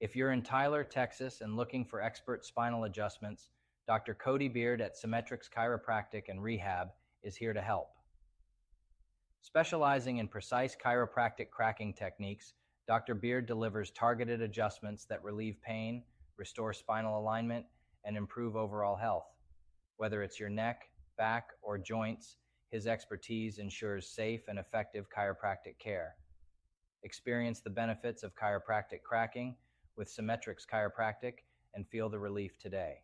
If you're in Tyler, Texas, and looking for expert spinal adjustments, Dr. Cody Beard at Symmetrix Chiropractic and Rehab is here to help. Specializing in precise chiropractic cracking techniques, Dr. Beard delivers targeted adjustments that relieve pain, restore spinal alignment, and improve overall health. Whether it's your neck, back, or joints, his expertise ensures safe and effective chiropractic care. Experience the benefits of chiropractic cracking with Symmetrix Chiropractic and feel the relief today.